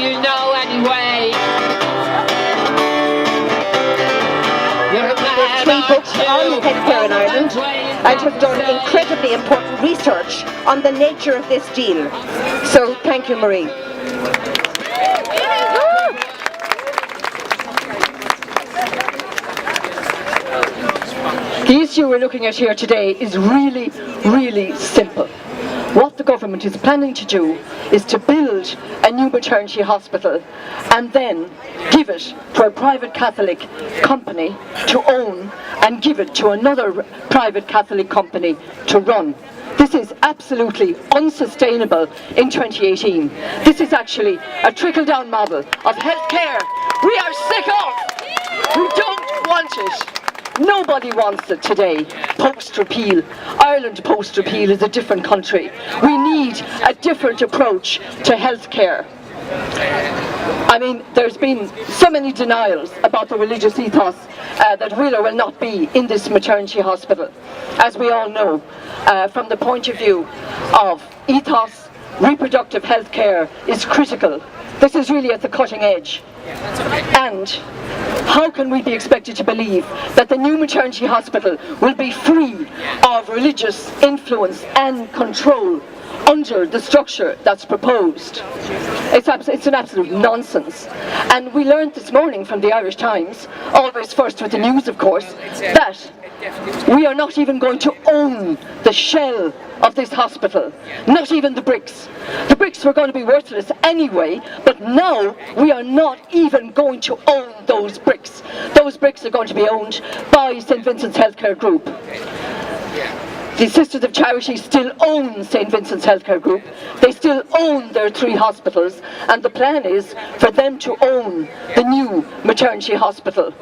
you know anyway. There's 3 books on healthcare in Ireland and have done incredibly important research on the nature of this deal. So thank you, Marie. The issue we're looking at here today is really, really simple. What the government is planning to do is to build a new maternity hospital and then give it to a private Catholic company to own and give it to another private Catholic company to run. This is absolutely unsustainable in 2018. This is actually a trickle-down model of healthcare we are sick of. We don't want it. Nobody wants it today, post-repeal. Ireland post-repeal is a different country. We need a different approach to healthcare. I mean, there's been so many denials about the religious ethos that will or will not be in this maternity hospital. As we all know, from the point of view of ethos, reproductive healthcare is critical. This is really at the cutting edge. And how can we be expected to believe that the new maternity hospital will be free of religious influence and control under the structure that's proposed? It's an absolute nonsense. And we learned this morning from the Irish Times, always first with the news of course, that we are not even going to own the shell of this hospital, not even the bricks. The bricks were going to be worthless anyway, but now we are not even going to own those bricks. Those bricks are going to be owned by St. Vincent's Healthcare Group. The Sisters of Charity still own St. Vincent's Healthcare Group. They still own their 3 hospitals, and the plan is for them to own the new maternity hospital.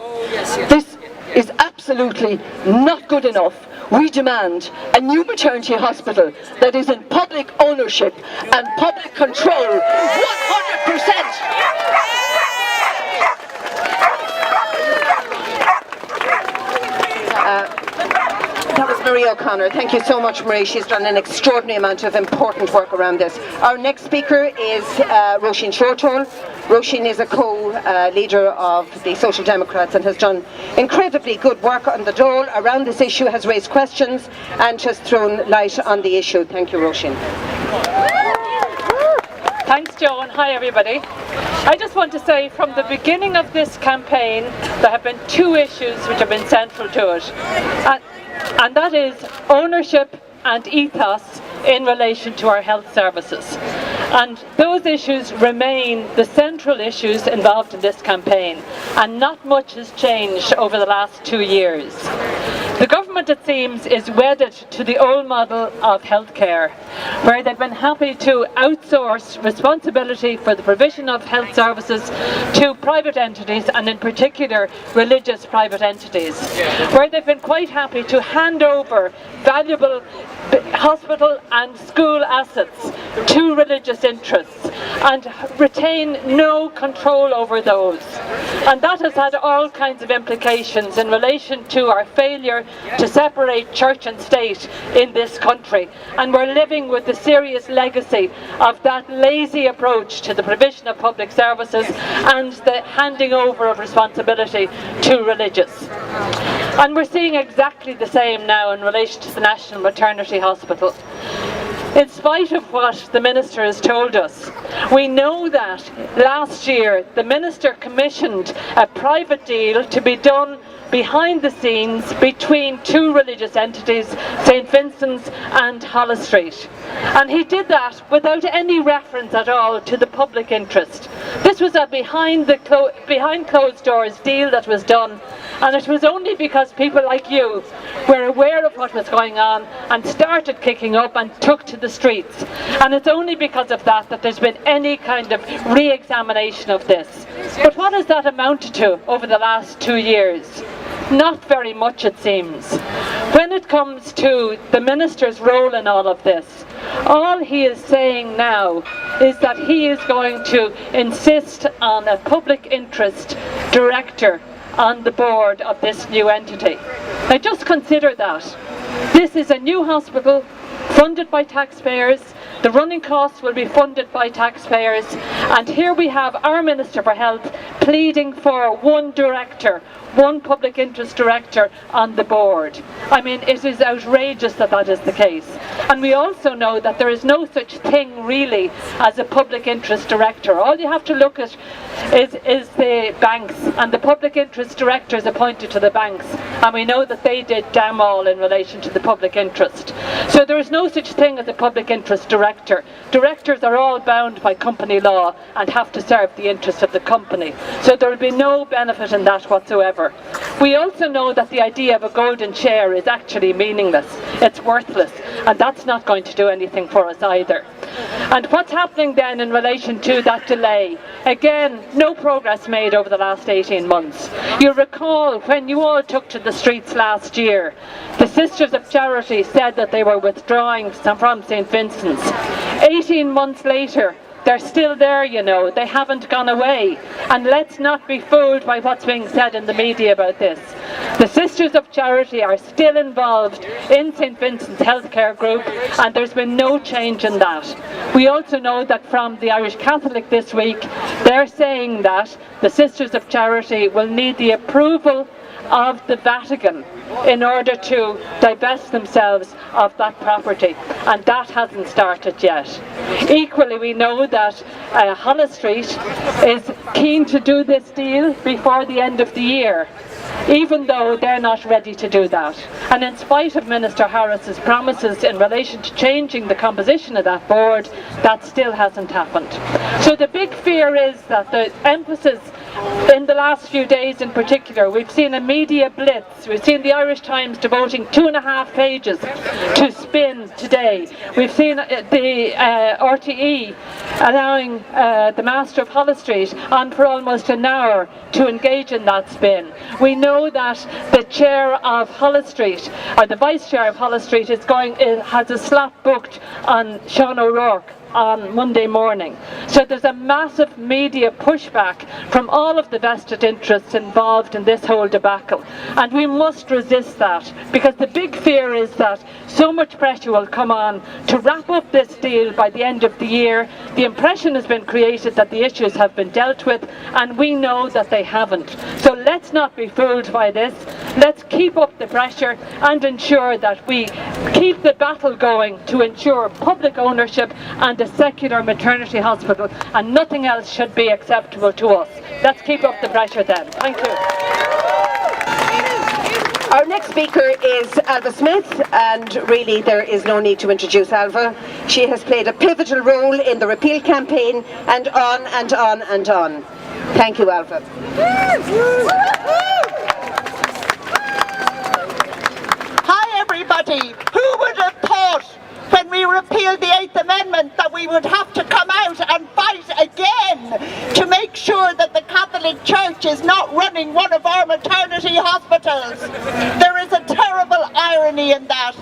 This is absolutely not good enough. We demand a new maternity hospital that is in public ownership and public control 100%. That was Marie O'Connor. Thank you so much, Marie. She's done an extraordinary amount of important work around this. Our next speaker is Roisin Shortall. Roisin is a co-leader of the Social Democrats and has done incredibly good work on the Dáil around this issue, has raised questions and has thrown light on the issue. Thank you, Roisin. Thanks, Joe, and hi everybody. I just want to say from the beginning of this campaign there have been 2 issues which have been central to it, and that is ownership and ethos in relation to our health services. And those issues remain the central issues involved in this campaign, and not much has changed over the last 2 years. The government, it seems, is wedded to the old model of healthcare, where they've been happy to outsource responsibility for the provision of health services to private entities, and in particular religious private entities, where they've been quite happy to hand over valuable hospital and school assets to religious interests and retain no control over those. And that has had all kinds of implications in relation to our failure to separate church and state in this country, and we're living with the serious legacy of that lazy approach to the provision of public services and the handing over of responsibility to religious. And we're seeing exactly the same now in relation to the National Maternity Hospital. In spite of what the Minister has told us, we know that last year the Minister commissioned a private deal to be done behind the scenes between 2 religious entities, St. Vincent's and Holles Street. And he did that without any reference at all to the public interest. This was a behind closed doors deal that was done, and it was only because people like you were aware of what was going on and started kicking up and took to the streets. And it's only because of that that there's been any kind of re-examination of this. But what has that amounted to over the last 2 years? Not very much, it seems. When it comes to the Minister's role in all of this, all he is saying now is that he is going to insist on a public interest director on the board of this new entity. Now just consider that. This is a new hospital funded by taxpayers. The running costs will be funded by taxpayers, and here we have our Minister for Health pleading for one director, one public interest director on the board. I mean, it is outrageous that that is the case. And we also know that there is no such thing really as a public interest director. All you have to look at is the banks, and the public interest directors appointed to the banks, and we know that they did damn all in relation to the public interest. So there is no such thing as a public interest director. Directors are all bound by company law and have to serve the interests of the company. So there will be no benefit in that whatsoever. We also know that the idea of a golden chair is actually meaningless. It's worthless, and that's not going to do anything for us either. And what's happening then in relation to that delay? Again, no progress made over the last 18 months. You'll recall when you all took to the streets last year, the Sisters of Charity said that they were withdrawing from St. Vincent's. 18 months later, they're still there, you know, they haven't gone away. And let's not be fooled by what's being said in the media about this. The Sisters of Charity are still involved in St. Vincent's Healthcare Group, and there's been no change in that. We also know that from the Irish Catholic this week, they're saying that the Sisters of Charity will need the approval of the Vatican in order to divest themselves of that property, and that hasn't started yet. Equally, we know that Holles Street is keen to do this deal before the end of the year, even though they're not ready to do that. And in spite of Minister Harris's promises in relation to changing the composition of that board, that still hasn't happened. So the big fear is that the emphasis in the last few days in particular, we've seen a media blitz. We've seen the Irish Times devoting 2.5 pages to spin today. We've seen the RTE allowing the Master of Holles Street on for almost an hour to engage in that spin. We know that the chair of Holles Street, or the vice chair of Holles Street, has a slot booked on Sean O'Rourke on Monday morning. So there's a massive media pushback from all of the vested interests involved in this whole debacle, and we must resist that, because the big fear is that so much pressure will come on to wrap up this deal by the end of the year. The impression has been created that the issues have been dealt with, and we know that they haven't. So let's not be fooled by this. Let's keep up the pressure and ensure that we keep the battle going to ensure public ownership and a secular maternity hospital, and nothing else should be acceptable to us. Let's keep up the pressure then. Thank you. Our next speaker is Alva Smith, and really there is no need to introduce Alva. She has played a pivotal role in the repeal campaign, and on and on and on. Thank you, Alva. Hi everybody. Who would have thought when we repealed the 8th Amendment that we would have to come out and fight again to make sure that the Catholic Church is not running one of our maternity hospitals? There is a terrible irony in that.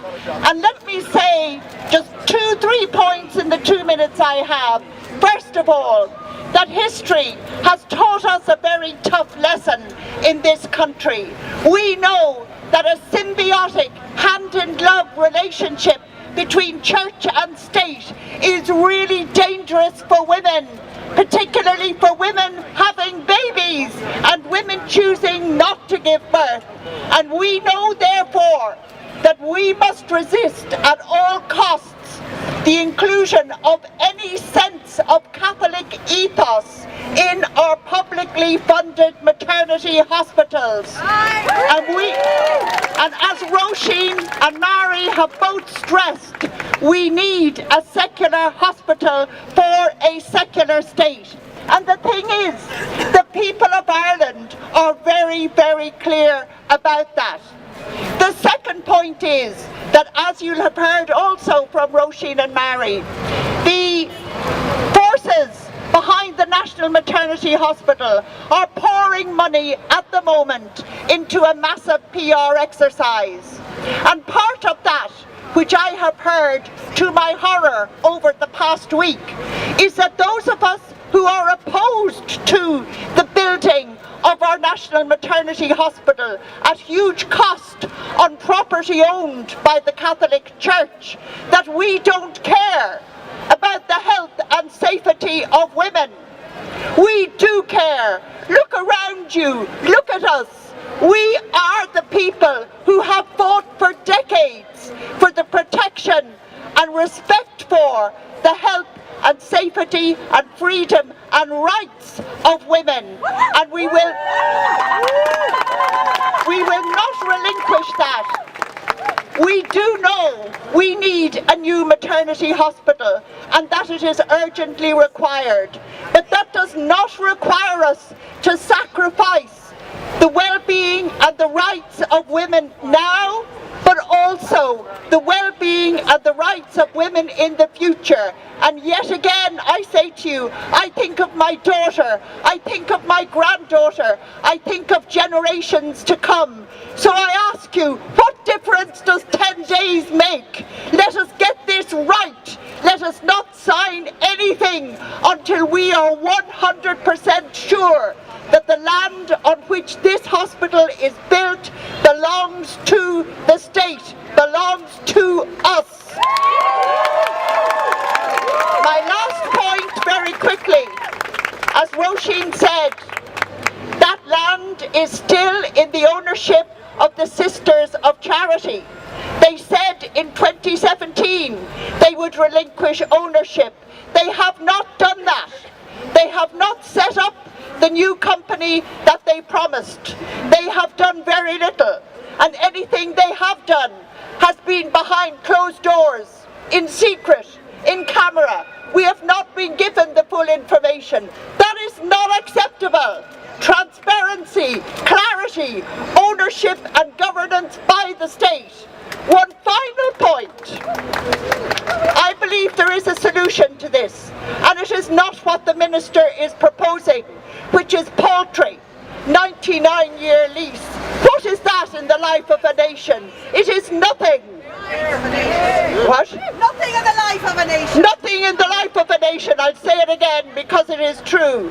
And let me say just 2-3 points in the 2 minutes I have. First of all, that history has taught us a very tough lesson in this country. We know that a symbiotic, hand-in-glove relationship between church and state is really dangerous for women, particularly for women having babies and women choosing not to give birth. And we know, therefore, that we must resist at all costs the inclusion of any sense of Catholic ethos in our publicly funded maternity hospitals. And as Roisin and Mary have both stressed, we need a secular hospital for a secular state. And the thing is, the people of Ireland are very, very clear about that. The second point is that, as you have heard also from Roisin and Mary, the forces behind the National Maternity Hospital are pouring money at the moment into a massive PR exercise. And part of that, which I have heard to my horror over the past week, is that those of us who are opposed to the building of our National Maternity Hospital at huge cost on property owned by the Catholic Church, that we don't care about the health and safety of women. We do care. Look around you. Look at us. We are the people who have fought for decades for the protection and respect for the health and safety and freedom and rights of women. And we will not relinquish that. We do know we need a new maternity hospital and that it is urgently required. But that does not require us to sacrifice the well-being and the rights of women now, but also the well-being and the rights of women in the future. And yet again, I say to you, I think of my daughter, I think of my granddaughter, I think of generations to come. So I ask you, what difference does 10 days make? Let us get this right. Let us not sign anything until we are 100% sure that the land on which this hospital is built belongs to the state, belongs to us. My last point, very quickly, as Roisin said, that land is still in the ownership of the Sisters of Charity. They said in 2017 they would relinquish ownership. They have not done that. They have not set up the new company that they promised. They have done very little, and anything they have done has been behind closed doors, in secret, in camera. We have not been given the full information. That is not acceptable. Transparency, clarity, ownership and governance by the state. One final point. I believe there is a solution to this, and it is not what the Minister is proposing, which is paltry. 99-year lease. What is that in the life of a nation? It is nothing. What? Nothing in the life of a nation. Nothing in the life of a nation. I'll say it again because it is true.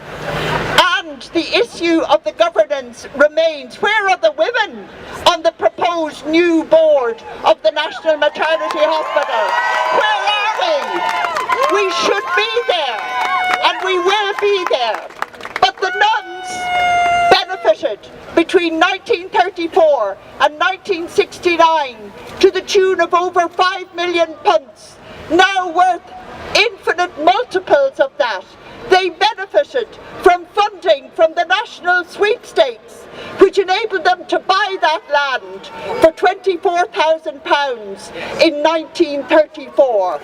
And the issue of the governance remains. Where are the women on the proposed new board of the National Maternity Hospital? Where are we? We should be there, and we will be there. But the nuns benefited between 1934 and 1969 to the tune of over £5 million, now worth infinite multiples of that. They benefited from funding from the national sweepstakes, which enabled them to buy that land for £24,000 in 1934.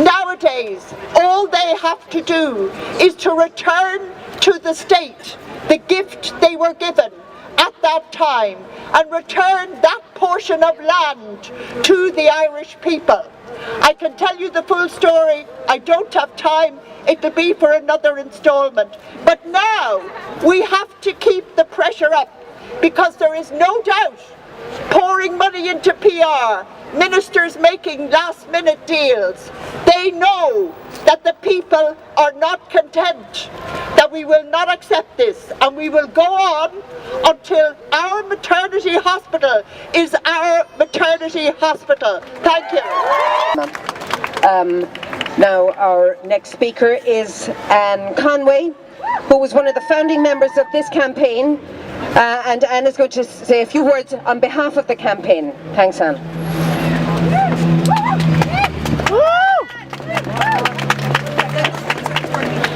Nowadays, all they have to do is to return to the state the gift they were given at that time and return that portion of land to the Irish people. I can tell you the full story. I don't have time. It'll be for another instalment. But now we have to keep the pressure up, because there is no doubt pouring money into PR, ministers making last-minute deals. They know that the people are not content, that we will not accept this, and we will go on until our maternity hospital is our maternity hospital. Thank you. Now our next speaker is Anne Conway, who was one of the founding members of this campaign, and Anne is going to say a few words on behalf of the campaign. Thanks, Anne.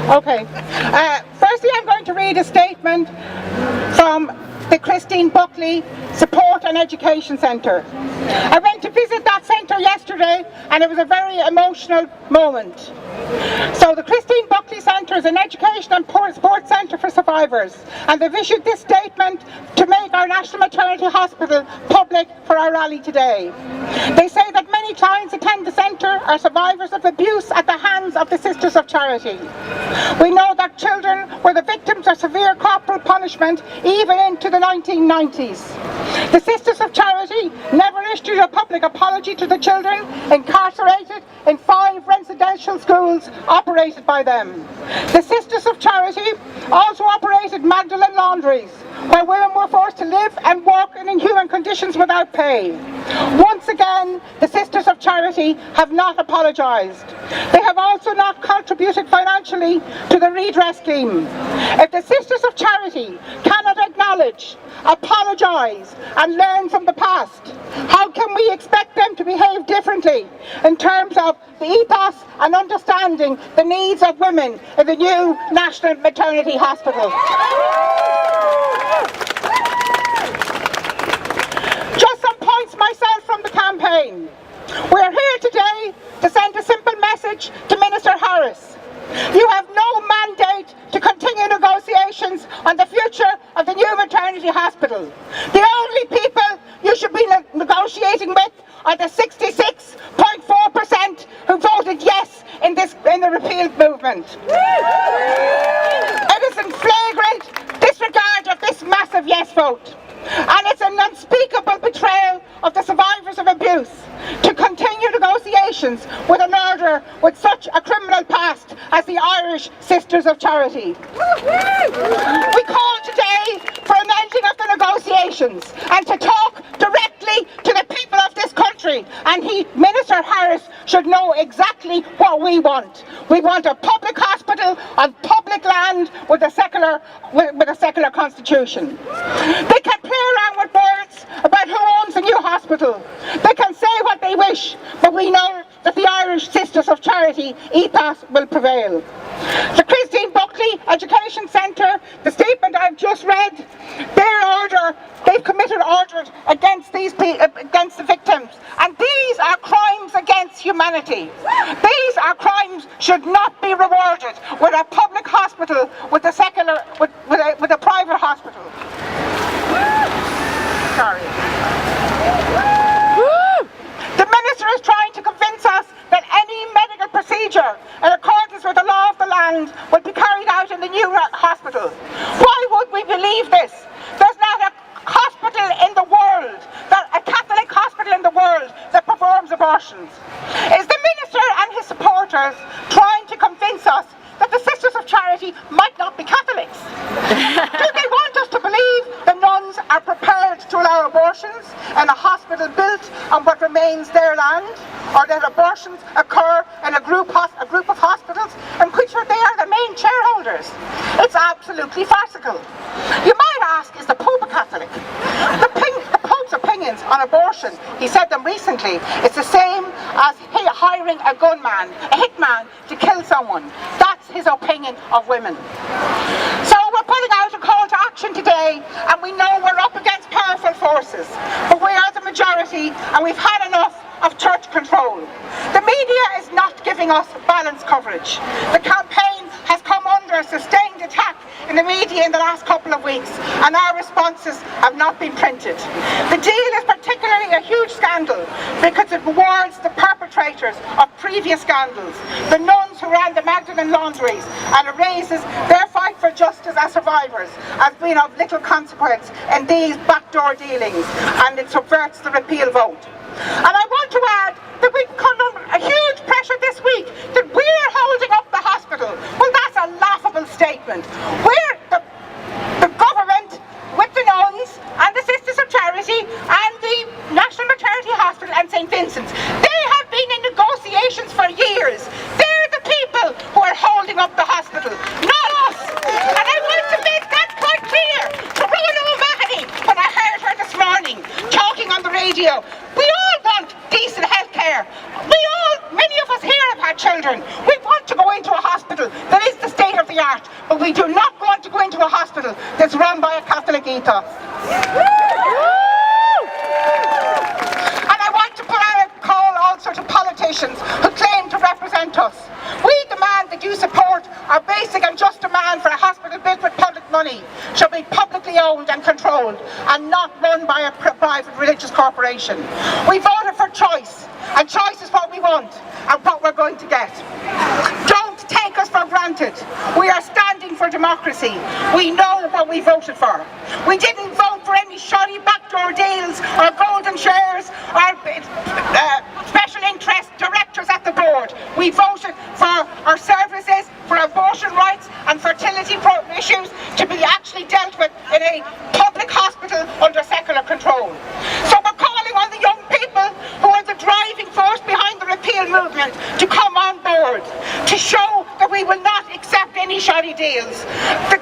Okay. Firstly, I'm going to read a statement from the Christine Buckley Support and Education Centre. I went to visit that centre yesterday, and it was a very emotional moment. So the Christine Buckley Centre is an education and support centre for survivors, and they've issued this statement to make our National Maternity Hospital public for our rally today. They say that many clients attend the centre are survivors of abuse at the hands of the Sisters of Charity. We know that children were the victims of severe corporal punishment even into the 1990s. The Sisters of Charity never issued a public apology to the children incarcerated in 5 residential schools operated by them. The Sisters of Charity also operated Magdalen laundries, where women were forced to live and work in inhuman conditions without pay. Once again, the Sisters of Charity have not apologised. They have also not contributed financially to the redress scheme. If the Sisters of Charity cannot acknowledge, apologise and learn from the past, how can we expect them to behave differently in terms of the ethos and understanding the needs of women in the new National Maternity Hospital? Just some points myself from the campaign. We are here today to send a simple message to Minister Harris. You have no mandate to continue negotiations on the future of the new maternity hospital. The only people you should be negotiating with are the 66.4% who voted yes in the repeal movement. It is in flagrant disregard of this massive yes vote. And it's an unspeakable betrayal of the survivors of abuse to continue negotiations with an order with such a criminal past as the Irish Sisters of Charity. We call today for an ending of the negotiations and to talk directly to the people of this country. And Minister Harris should know exactly what we want. We want a public hospital on public land with a secular constitution. They can play around with words about who owns the new hospital. They can say what they wish, but we know that the Irish Sisters of Charity ethos will prevail. The Christine Buckley Education Centre, the statement I've just read, they've committed orders against against the victims, and these are crimes against humanity. These are crimes should not be rewarded with a public hospital with a private hospital. Sorry. The Minister is trying to convince us that any medical procedure in accordance with the law of the land will be carried out in the new hospital. Why would we believe this? There's not a hospital in the world, a Catholic hospital in the world that performs abortions. Is the Minister and his supporters trying to convince us that the Sisters of Charity might not be Catholics? Do they want us to believe the nuns are prepared to allow abortions in a hospital built on what remains their land, or that abortions occur in a group of hospitals in which they are the main shareholders? It's absolutely farcical. You might ask, is the Pope a Catholic? The Pope's opinions on abortion, he said them recently, it's the same as hiring a gunman, a hitman, to kill someone. That's his opinion of women. So we're putting out a call to action today, and we know we're up against powerful forces, but we are the majority and we've had enough of church control. The media is not giving us balanced coverage. The campaign has come under a sustained attack in the media in the last couple of weeks, and our responses have not been printed. The deal is particularly a huge scandal because it rewards the perpetrators of previous scandals, the nuns who ran the Magdalene laundries, and erases their fight for justice as survivors as being of little consequence in these backdoor dealings, and it subverts the repeal vote. And I want to add that we've come under a huge pressure this week that we're holding up the hospital. Well, that's a laughable statement. We're the government with the nuns and the Sisters of Charity and the National Maternity Hospital and St. Vincent's. They have been in negotiations for years. They're the people who are holding up the hospital, not us. And I want to make that quite clear to Rowan O'Mahony when I heard her this morning talking on the radio. We all want decent health care. Many of us here have had children. We want to go into a hospital that is the state of the art, but we do not want to go into a hospital that's run by a Catholic ethos. And I want to put out a call also to politicians who claim to represent us. We demand that you support our basic and just demand for a hospital built with public money shall be publicly owned and controlled and not run by a private religious corporation. We voted for choice, and choice is what we want and what we're going to get. Don't take us for granted. We are standing for democracy. We know what we voted for. We didn't vote for any shoddy backdoor deals or golden shares or special interest directors at the board. We voted for our services, for abortion rights and fertility issues to be actually dealt with in a public hospital under secular control. So we're calling on the young people movement to come on board, to show that we will not accept any shoddy deals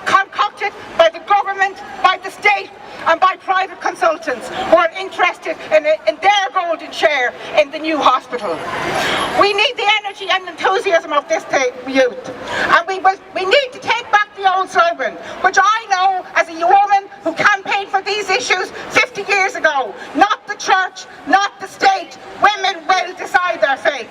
concocted by the government, by the state and by private consultants who are interested in their golden share in the new hospital. We need the energy and enthusiasm of this youth, and we need to take back the old slogan, which I know as a woman who campaigned for these issues 50 years ago: not the church, not the state, women will decide their fate.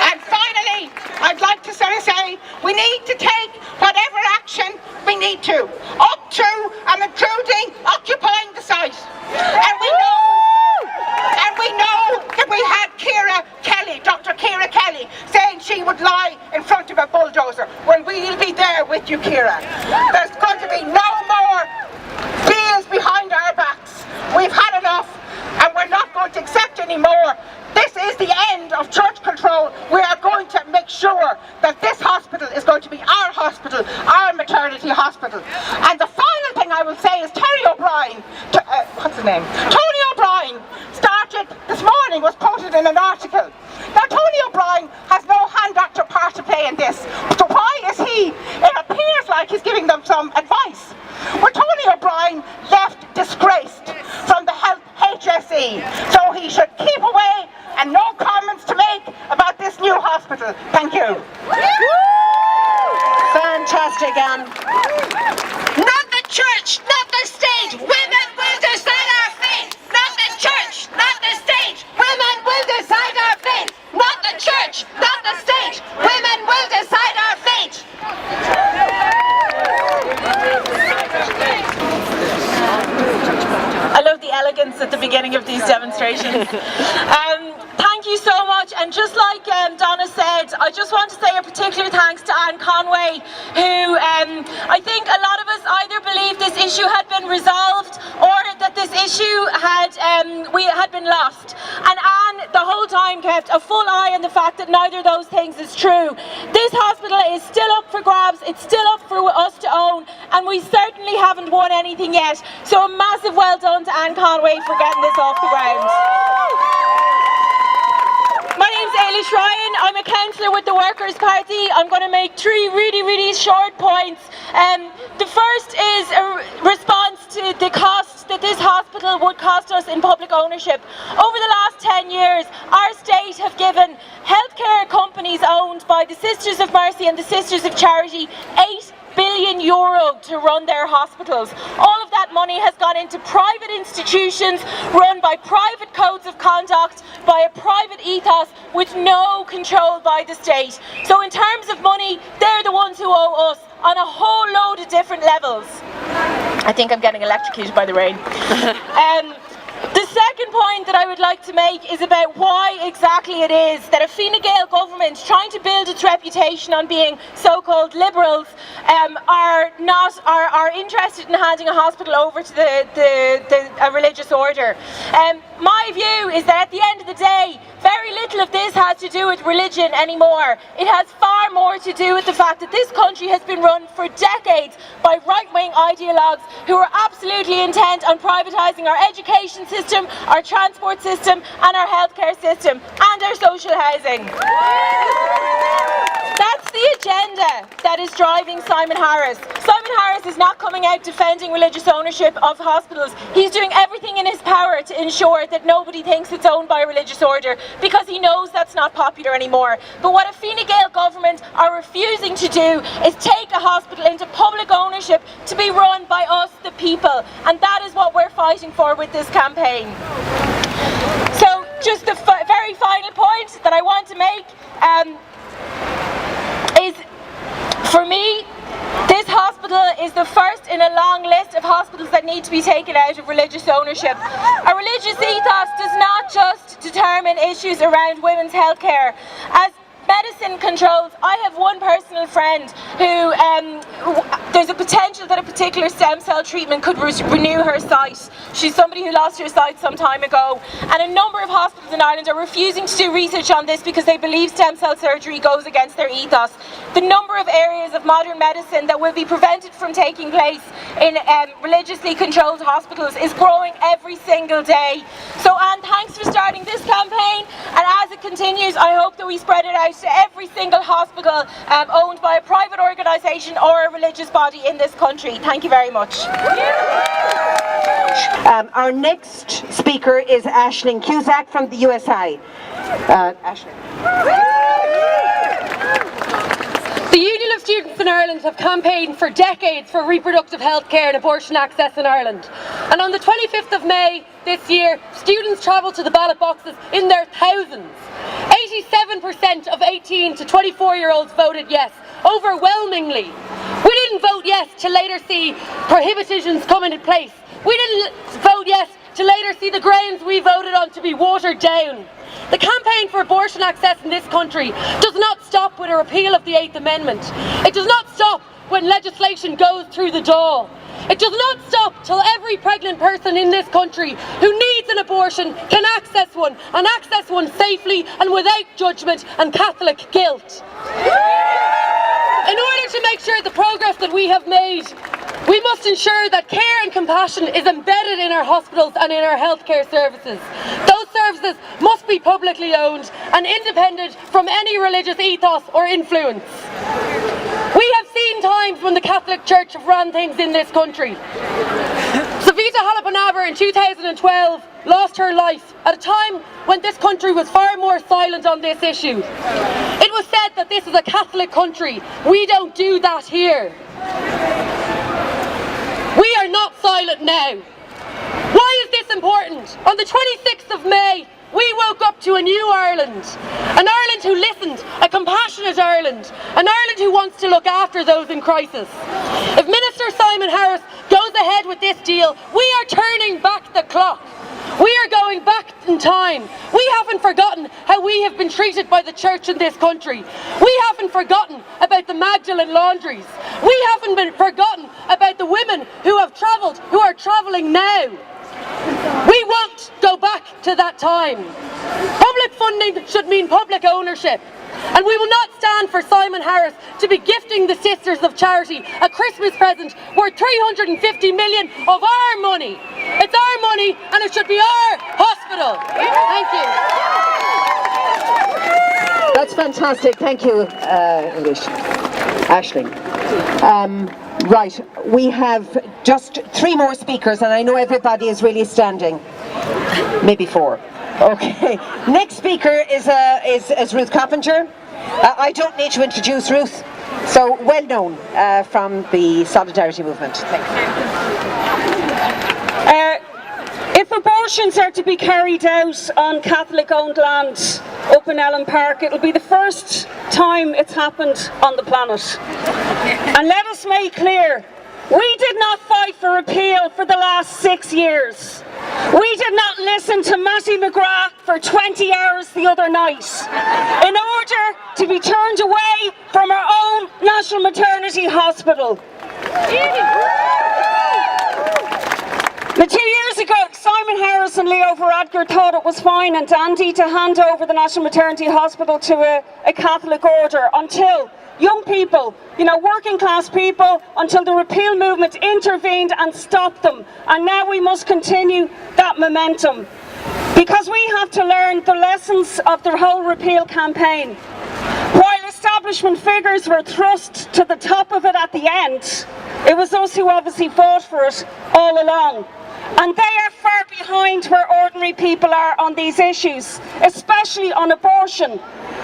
And finally, I'd like to say we need to take whatever action we need to, up to and including occupying the site. And we know that we had Dr. Ciara Kelly, saying she would lie in front of a bulldozer. Well, we'll be there with you, Ciara. There's going to be no more deals behind our backs. We've had enough, and we're not going to accept any more. This is the end of church control. We are going to make sure that this hospital is going to be our hospital, our maternity hospital. And the final thing I will say is Terry O'Brien, what's his name? Tony O'Brien started this morning, was quoted in an article. Now Tony O'Brien has no hand actor part to play in this. So why is he? It appears like he's giving them some advice. Well, Tony O'Brien left disgraced from the health HSE, so he should keep away and no comments to make about this new hospital. Thank you. Fantastic, Anne. Not the church, not the state. Women will decide our fate. Not the church, not the state. Women will decide our fate. Not the church, not the state. Women will decide our fate. I love the elegance at the beginning of these demonstrations. Thank you so much, and just like Donna said, I just want to say a particular thanks to Anne Conway, who I think a lot of us either believed this issue had been resolved or that this issue had been lost. And Anne the whole time kept a full eye on the fact that neither of those things is true. This hospital is still up for grabs, it's still up for us to own, and we certainly haven't won anything yet. So a massive well done to Anne Conway for getting this off the ground. My name's Ailish Ryan, I'm a councillor with the Workers' Party. I'm going to make three really short points. The first is a response to the cost that this hospital would cost us in public ownership. Over the last 10 years, our state have given healthcare companies owned by the Sisters of Mercy and the Sisters of Charity €8 billion to run their hospitals. All of that money has gone into private institutions run by private codes of conduct, by a private ethos with no control by the state. So in terms of money, they're the ones who owe us on a whole load of different levels. I think I'm getting electrocuted by the rain. The second point that I would like to make is about why exactly it is that a Fine Gael government trying to build its reputation on being so-called liberals are interested in handing a hospital over to a religious order. My view is that at the end of the day, very little of this has to do with religion anymore. It has far more to do with the fact that this country has been run for decades by right-wing ideologues who are absolutely intent on privatising our education system, our transport system and our healthcare system and our social housing. That's the agenda that is driving Simon Harris. Simon Harris is not coming out defending religious ownership of hospitals. He's doing everything in his power to ensure that nobody thinks it's owned by a religious order, because he knows that's not popular anymore. But what a Fine Gael government are refusing to do is take a hospital into public ownership to be run by us, the people. And that is what we're fighting for with this campaign. So just the very final point that I want to make is, for me, this hospital is the first in a long list of hospitals that need to be taken out of religious ownership. A religious ethos does not just determine issues around women's healthcare. As medicine controls. I have one personal friend who there's a potential that a particular stem cell treatment could renew her sight. She's somebody who lost her sight some time ago, and a number of hospitals in Ireland are refusing to do research on this because they believe stem cell surgery goes against their ethos. The number of areas of modern medicine that will be prevented from taking place in religiously controlled hospitals is growing every single day. So Anne, thanks for starting this campaign, and as it continues, I hope that we spread it out to every single hospital owned by a private organisation or a religious body in this country. Thank you very much. Our next speaker is Aisling Cusack from the USA. Aisling. The Union of Students in Ireland have campaigned for decades for reproductive health care and abortion access in Ireland. And on the 25th of May this year, students travelled to the ballot boxes in their thousands. 87% of 18 to 24-year-olds voted yes, overwhelmingly. We didn't vote yes to later see prohibitions come into place. We didn't vote yes to later see the grounds we voted on to be watered down. The campaign for abortion access in this country does not stop with a repeal of the 8th Amendment. It does not stop when legislation goes through the door. It does not stop till every pregnant person in this country who needs an abortion can access one, and access one safely and without judgment and Catholic guilt. In order to make sure the progress that we have made, we must ensure that care and compassion is embedded in our hospitals and in our healthcare services. Those services must be publicly owned and independent from any religious ethos or influence. We have seen times when the Catholic Church have ran things in this country. Savita Halappanavar in 2012 lost her life at a time when this country was far more silent on this issue. It was said that this is a Catholic country. We don't do that here. We are not silent now. Why is this important? On the 26th of May, we woke up to a new Ireland. An Ireland who listened, a compassionate Ireland. An Ireland who wants to look after those in crisis. If Minister Simon Harris goes ahead with this deal, we are turning back the clock. We are going back in time. We haven't forgotten how we have been treated by the church in this country. We haven't forgotten about the Magdalene laundries. We haven't forgotten about the women who have travelled, who are travelling now. We won't go back to that time. Public funding should mean public ownership. And we will not stand for Simon Harris to be gifting the Sisters of Charity a Christmas present worth 350 million of our money. It's our money and it should be our hospital. Thank you. That's fantastic. Thank you, Aisling. Right, we have just 3 more speakers, and I know everybody is really standing. Maybe 4. Okay. Next speaker is Ruth Coppinger. I don't need to introduce Ruth. So well known from the Solidarity Movement. Thank you. If abortions are to be carried out on Catholic-owned land up in Ellen Park, it'll be the first time it's happened on the planet. And let us make clear, we did not fight for repeal for the last 6 years. We did not listen to Matty McGrath for 20 hours the other night in order to be turned away from our own National Maternity Hospital. Now, 2 years ago, Simon Harris and Leo Varadkar thought it was fine and dandy to hand over the National Maternity Hospital to a Catholic order until young people, working class people, until the repeal movement intervened and stopped them. And now we must continue that momentum. Because we have to learn the lessons of the whole repeal campaign. While establishment figures were thrust to the top of it at the end, it was us who obviously fought for it all along. And they are far behind where ordinary people are on these issues, especially on abortion.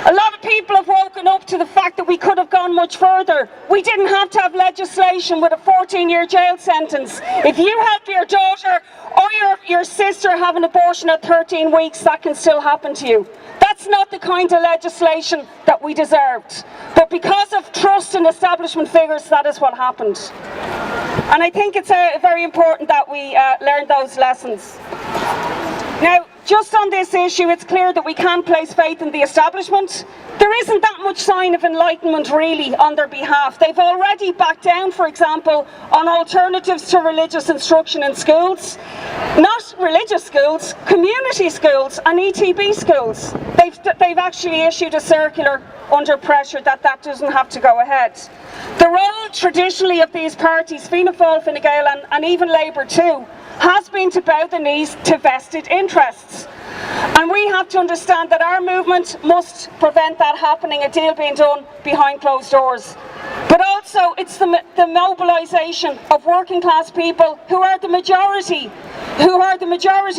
A lot of people have woken up to the fact that we could have gone much further. We didn't have to have legislation with a 14-year jail sentence. If you help your daughter or your sister have an abortion at 13 weeks, that can still happen to you. That's not the kind of legislation that we deserved. But because of trust in establishment figures, that is what happened. And I think it's very important that we learn those lessons. Now, just on this issue, it's clear that we can't place faith in the establishment. There isn't that much sign of enlightenment really on their behalf. They've already backed down, for example, on alternatives to religious instruction in schools. Not religious schools, community schools and ETB schools. They've actually issued a circular under pressure that doesn't have to go ahead. The role traditionally of these parties, Fianna Fáil, Fine Gael and even Labour too, has been to bow the knees to vested interests. And we have to understand that our movement must prevent that happening, a deal being done behind closed doors. But also it's the mobilisation of working class people who are the majority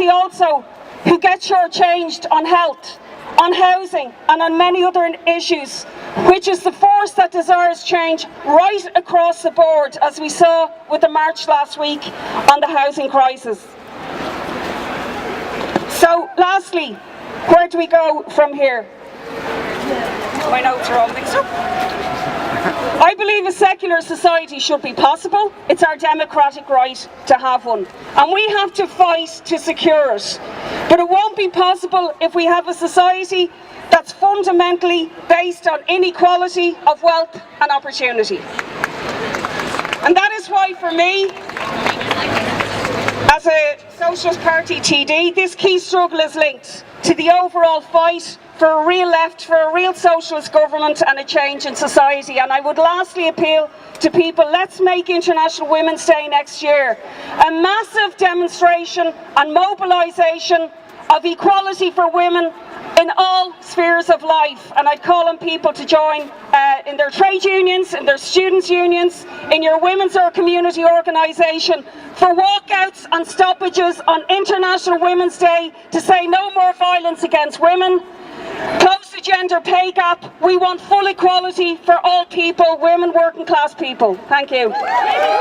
also, who get shortchanged on health, on housing and on many other issues, which is the force that desires change right across the board, as we saw with the march last week on the housing crisis. So lastly, where do we go from here? My notes are all mixed up. I believe a secular society should be possible. It's our democratic right to have one. And we have to fight to secure it. But it won't be possible if we have a society that's fundamentally based on inequality of wealth and opportunity. And that is why, for me, as a Socialist Party TD, this key struggle is linked to the overall fight for a real left, for a real socialist government and a change in society. And I would lastly appeal to people, let's make International Women's Day next year a massive demonstration and mobilisation of equality for women in all spheres of life. And I'd call on people to join in their trade unions, in their students' unions, in your women's or community organisation for walkouts and stoppages on International Women's Day to say no more violence against women, close the gender pay gap. We want full equality for all people, women, working class people. Thank you.